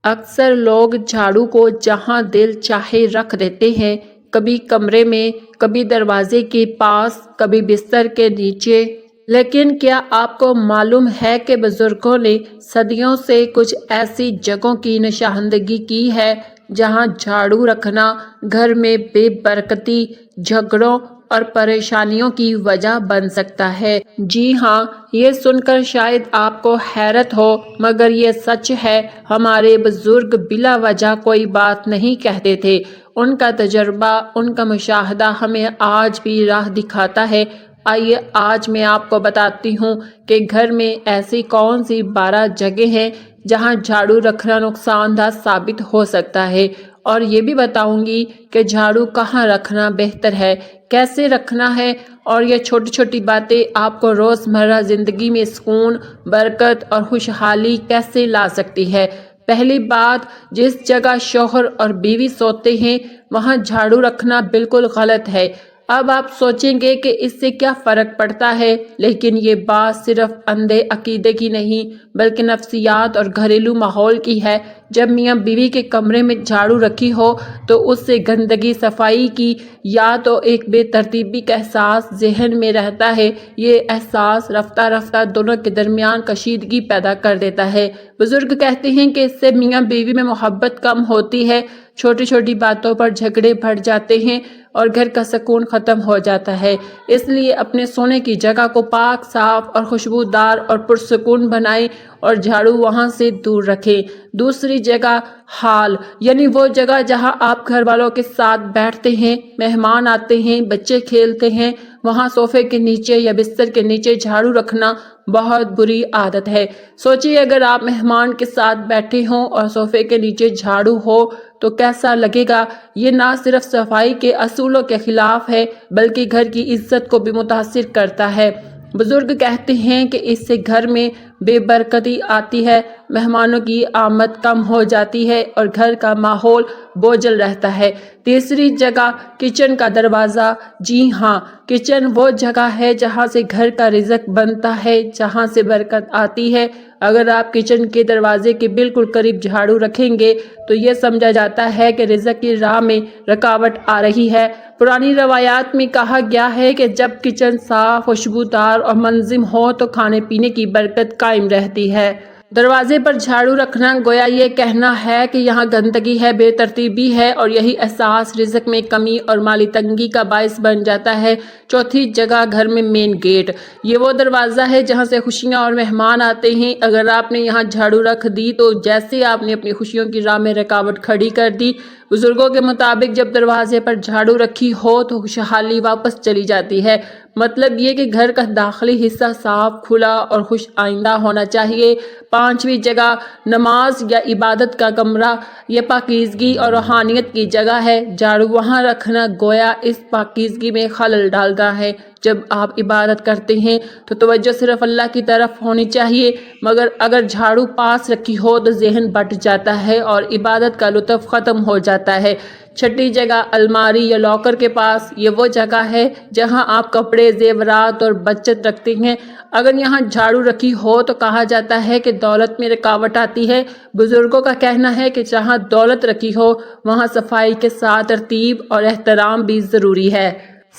اکثر لوگ جھاڑو کو جہاں دل چاہے رکھ دیتے ہیں، کبھی کمرے میں، کبھی دروازے کے پاس، کبھی بستر کے نیچے۔ لیکن کیا آپ کو معلوم ہے کہ بزرگوں نے صدیوں سے کچھ ایسی جگہوں کی نشاندہی کی ہے جہاں جھاڑو رکھنا گھر میں بے برکتی، جھگڑوں اور پریشانیوں کی وجہ بن سکتا ہے؟ جی ہاں، یہ سن کر شاید آپ کو حیرت ہو، مگر یہ سچ ہے۔ ہمارے بزرگ بلا وجہ کوئی بات نہیں کہتے تھے۔ ان کا تجربہ، ان کا مشاہدہ ہمیں آج بھی راہ دکھاتا ہے۔ آئیے آج میں آپ کو بتاتی ہوں کہ گھر میں ایسی کون سی 12 جگہیں ہیں جہاں جھاڑو رکھنا نقصان دہ ثابت ہو سکتا ہے، اور یہ بھی بتاؤں گی کہ جھاڑو کہاں رکھنا بہتر ہے، کیسے رکھنا ہے، اور یہ چھوٹی چھوٹی باتیں آپ کو روزمرہ زندگی میں سکون، برکت اور خوشحالی کیسے لا سکتی ہے۔ پہلی بات، جس جگہ شوہر اور بیوی سوتے ہیں وہاں جھاڑو رکھنا بالکل غلط ہے۔ اب آپ سوچیں گے کہ اس سے کیا فرق پڑتا ہے، لیکن یہ بات صرف اندھے عقیدے کی نہیں بلکہ نفسیات اور گھریلو ماحول کی ہے۔ جب میاں بیوی کے کمرے میں جھاڑو رکھی ہو تو اس سے گندگی، صفائی کی یا تو ایک بے ترتیبی کا احساس ذہن میں رہتا ہے۔ یہ احساس رفتہ رفتہ دونوں کے درمیان کشیدگی پیدا کر دیتا ہے۔ بزرگ کہتے ہیں کہ اس سے میاں بیوی میں محبت کم ہوتی ہے، چھوٹی چھوٹی باتوں پر جھگڑے بڑھ جاتے ہیں اور گھر کا سکون ختم ہو جاتا ہے۔ اس لیے اپنے سونے کی جگہ کو پاک، صاف اور خوشبودار اور پرسکون بنائیں اور جھاڑو وہاں سے دور رکھیں۔ دوسری جگہ، ہال، یعنی وہ جگہ جہاں آپ گھر والوں کے ساتھ بیٹھتے ہیں، مہمان آتے ہیں، بچے کھیلتے ہیں، وہاں صوفے کے نیچے یا بستر کے نیچے جھاڑو رکھنا بہت بری عادت ہے۔ سوچئے اگر آپ مہمان کے ساتھ بیٹھے ہوں اور صوفے کے نیچے جھاڑو ہو تو کیسا لگے گا؟ یہ نہ صرف صفائی کے اصولوں کے خلاف ہے بلکہ گھر کی عزت کو بھی متاثر کرتا ہے۔ بزرگ کہتے ہیں کہ اس سے گھر میں بے برکتی آتی ہے، مہمانوں کی آمد کم ہو جاتی ہے اور گھر کا ماحول بوجھل رہتا ہے۔ تیسری جگہ، کچن کا دروازہ۔ جی ہاں، کچن وہ جگہ ہے جہاں سے گھر کا رزق بنتا ہے، جہاں سے برکت آتی ہے۔ اگر آپ کچن کے دروازے کے بالکل قریب جھاڑو رکھیں گے تو یہ سمجھا جاتا ہے کہ رزق کی راہ میں رکاوٹ آ رہی ہے۔ پرانی روایات میں کہا گیا ہے کہ جب کچن صاف، خوشبودار اور منظم ہو تو کھانے پینے کی برکت قائم رہتی ہے۔ دروازے پر جھاڑو رکھنا گویا یہ کہنا ہے کہ یہاں گندگی ہے، بے ترتیبی ہے، اور یہی احساس رزق میں کمی اور مالی تنگی کا باعث بن جاتا ہے۔ چوتھی جگہ، گھر میں مین گیٹ۔ یہ وہ دروازہ ہے جہاں سے خوشیاں اور مہمان آتے ہیں۔ اگر آپ نے یہاں جھاڑو رکھ دی تو جیسے آپ نے اپنی خوشیوں کی راہ میں رکاوٹ کھڑی کر دی۔ بزرگوں کے مطابق جب دروازے پر جھاڑو رکھی ہو تو خوشحالی واپس چلی جاتی ہے۔ مطلب یہ کہ گھر کا داخلی حصہ صاف، کھلا اور خوش آئندہ ہونا چاہیے۔ پانچویں جگہ، نماز یا عبادت کا کمرہ۔ یہ پاکیزگی اور روحانیت کی جگہ ہے۔ جھاڑو وہاں رکھنا گویا اس پاکیزگی میں خلل ڈالتا ہے۔ جب آپ عبادت کرتے ہیں تو توجہ صرف اللہ کی طرف ہونی چاہیے، مگر اگر جھاڑو پاس رکھی ہو تو ذہن بٹ جاتا ہے اور عبادت کا لطف ختم ہو جاتا ہے۔ چھٹی جگہ، الماری یا لاکر کے پاس۔ یہ وہ جگہ ہے جہاں آپ کپڑے، زیورات اور بچت رکھتے ہیں۔ اگر یہاں جھاڑو رکھی ہو تو کہا جاتا ہے کہ دولت میں رکاوٹ آتی ہے۔ بزرگوں کا کہنا ہے کہ جہاں دولت رکھی ہو وہاں صفائی کے ساتھ ترتیب اور احترام بھی ضروری ہے۔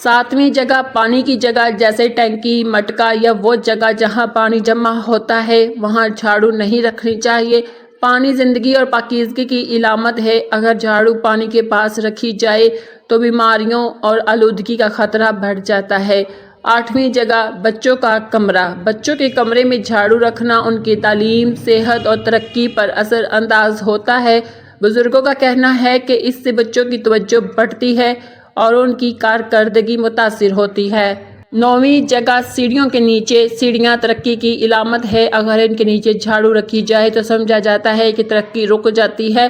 ساتویں جگہ، پانی کی جگہ جیسے ٹینکی، مٹکا یا وہ جگہ جہاں پانی جمع ہوتا ہے وہاں جھاڑو نہیں رکھنی چاہیے۔ پانی زندگی اور پاکیزگی کی علامت ہے۔ اگر جھاڑو پانی کے پاس رکھی جائے تو بیماریوں اور آلودگی کا خطرہ بڑھ جاتا ہے۔ آٹھویں جگہ، بچوں کا کمرہ۔ بچوں کے کمرے میں جھاڑو رکھنا ان کی تعلیم، صحت اور ترقی پر اثر انداز ہوتا ہے۔ بزرگوں کا کہنا ہے کہ اس سے بچوں کی توجہ بڑھتی ہے اور ان کی کارکردگی متاثر ہوتی ہے۔ نویں جگہ، سیڑھیوں کے نیچے۔ سیڑھیاں ترقی کی علامت ہے۔ اگر ان کے نیچے جھاڑو رکھی جائے تو سمجھا جاتا ہے کہ ترقی رک جاتی ہے،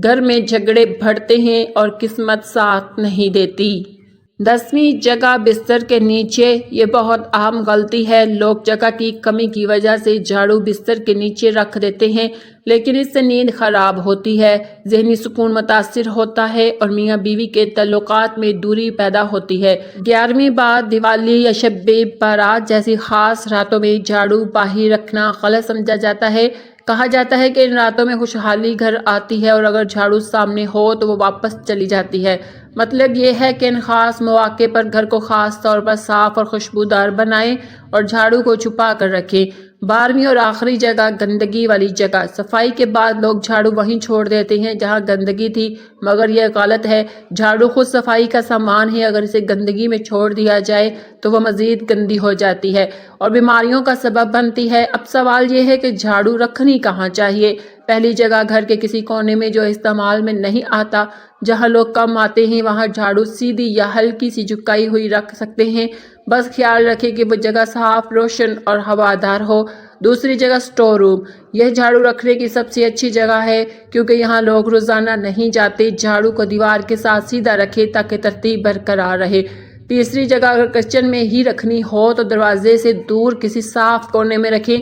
گھر میں جھگڑے بڑھتے ہیں اور قسمت ساتھ نہیں دیتی۔ 10ویں جگہ، بستر کے نیچے۔ یہ بہت عام غلطی ہے۔ لوگ جگہ کی کمی کی وجہ سے جھاڑو بستر کے نیچے رکھ دیتے ہیں، لیکن اس سے نیند خراب ہوتی ہے، ذہنی سکون متاثر ہوتا ہے اور میاں بیوی کے تعلقات میں دوری پیدا ہوتی ہے۔ 11ویں بات، دیوالی یا شب بارات جیسی خاص راتوں میں جھاڑو باہر رکھنا غلط سمجھا جاتا ہے۔ کہا جاتا ہے کہ ان راتوں میں خوشحالی گھر آتی ہے اور اگر جھاڑو سامنے ہو تو وہ واپس چلی جاتی ہے۔ مطلب یہ ہے کہ ان خاص مواقع پر گھر کو خاص طور پر صاف اور خوشبودار بنائیں اور جھاڑو کو چھپا کر رکھیں۔ 12ویں اور آخری جگہ، گندگی والی جگہ۔ صفائی کے بعد لوگ جھاڑو وہیں چھوڑ دیتے ہیں جہاں گندگی تھی، مگر یہ غلط ہے۔ جھاڑو خود صفائی کا سامان ہے، اگر اسے گندگی میں چھوڑ دیا جائے تو وہ مزید گندی ہو جاتی ہے اور بیماریوں کا سبب بنتی ہے۔ اب سوال یہ ہے کہ جھاڑو رکھنی کہاں چاہیے؟ پہلی جگہ، گھر کے کسی کونے میں جو استعمال میں نہیں آتا، جہاں لوگ کم آتے ہیں، وہاں جھاڑو سیدھی یا ہلکی سی جھکائی ہوئی رکھ سکتے ہیں۔ بس خیال رکھیں کہ وہ جگہ صاف، روشن اور ہوادار ہو۔ دوسری جگہ، سٹور روم۔ یہ جھاڑو رکھنے کی سب سے اچھی جگہ ہے کیونکہ یہاں لوگ روزانہ نہیں جاتے۔ جھاڑو کو دیوار کے ساتھ سیدھا رکھیں تاکہ ترتیب برقرار رہے۔ تیسری جگہ، اگر کچن میں ہی رکھنی ہو تو دروازے سے دور کسی صاف کونے میں رکھیں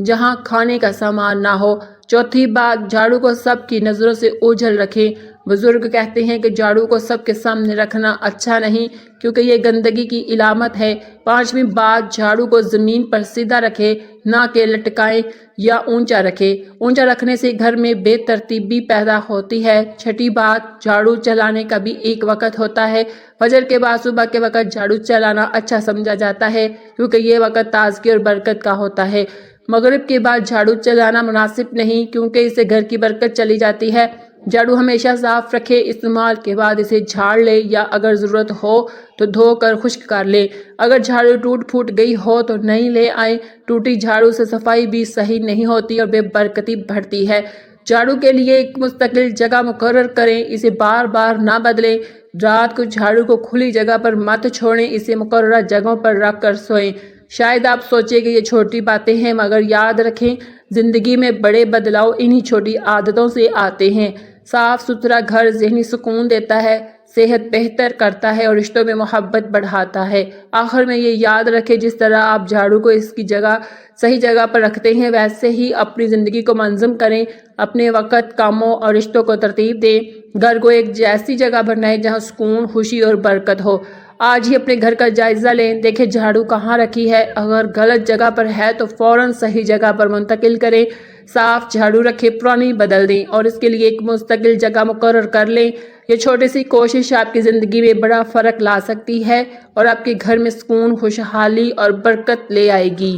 جہاں کھانے کا سامان نہ ہو۔ چوتھی بات، جھاڑو کو سب کی نظروں سے اوجھل رکھیں۔ بزرگ کہتے ہیں کہ جھاڑو کو سب کے سامنے رکھنا اچھا نہیں کیونکہ یہ گندگی کی علامت ہے۔ 5ویں بات، جھاڑو کو زمین پر سیدھا رکھیں، نہ کہ لٹکائیں یا اونچا رکھیں۔ اونچا رکھنے سے گھر میں بے ترتیبی پیدا ہوتی ہے۔ 6ٹھی بات، جھاڑو چلانے کا بھی ایک وقت ہوتا ہے۔ فجر کے بعد صبح کے وقت جھاڑو چلانا اچھا سمجھا جاتا ہے کیونکہ یہ وقت تازگی اور برکت کا ہوتا ہے۔ مغرب کے بعد جھاڑو چلانا مناسب نہیں کیونکہ اس سے گھر کی برکت چلی جاتی ہے۔ جھاڑو ہمیشہ صاف رکھیں، استعمال کے بعد اسے جھاڑ لیں یا اگر ضرورت ہو تو دھو کر خشک کر لیں۔ اگر جھاڑو ٹوٹ پھوٹ گئی ہو تو نئی لے آئیں۔ ٹوٹی جھاڑو سے صفائی بھی صحیح نہیں ہوتی اور بے برکتی بڑھتی ہے۔ جھاڑو کے لیے ایک مستقل جگہ مقرر کریں، اسے بار بار نہ بدلیں۔ رات کو جھاڑو کو کھلی جگہ پر مت چھوڑیں، اسے مقررہ جگہوں پر رکھ کر سوئیں۔ شاید آپ سوچیں کہ یہ چھوٹی باتیں ہیں، مگر یاد رکھیں زندگی میں بڑے بدلاؤ انہی چھوٹی عادتوں سے آتے ہیں۔ صاف ستھرا گھر ذہنی سکون دیتا ہے، صحت بہتر کرتا ہے اور رشتوں میں محبت بڑھاتا ہے۔ آخر میں یہ یاد رکھیں، جس طرح آپ جھاڑو کو اس کی جگہ صحیح جگہ پر رکھتے ہیں ویسے ہی اپنی زندگی کو منظم کریں۔ اپنے وقت، کاموں اور رشتوں کو ترتیب دیں۔ گھر کو ایک ایسی جگہ بنائیں جہاں سکون، خوشی اور برکت ہو۔ آج ہی اپنے گھر کا جائزہ لیں، دیکھیں جھاڑو کہاں رکھی ہے، اگر غلط جگہ پر ہے تو فوراً صحیح جگہ پر منتقل کریں۔ صاف جھاڑو رکھیں، پرانی بدل دیں اور اس کے لیے ایک مستقل جگہ مقرر کر لیں۔ یہ چھوٹی سی کوشش آپ کی زندگی میں بڑا فرق لا سکتی ہے اور آپ کے گھر میں سکون، خوشحالی اور برکت لے آئے گی۔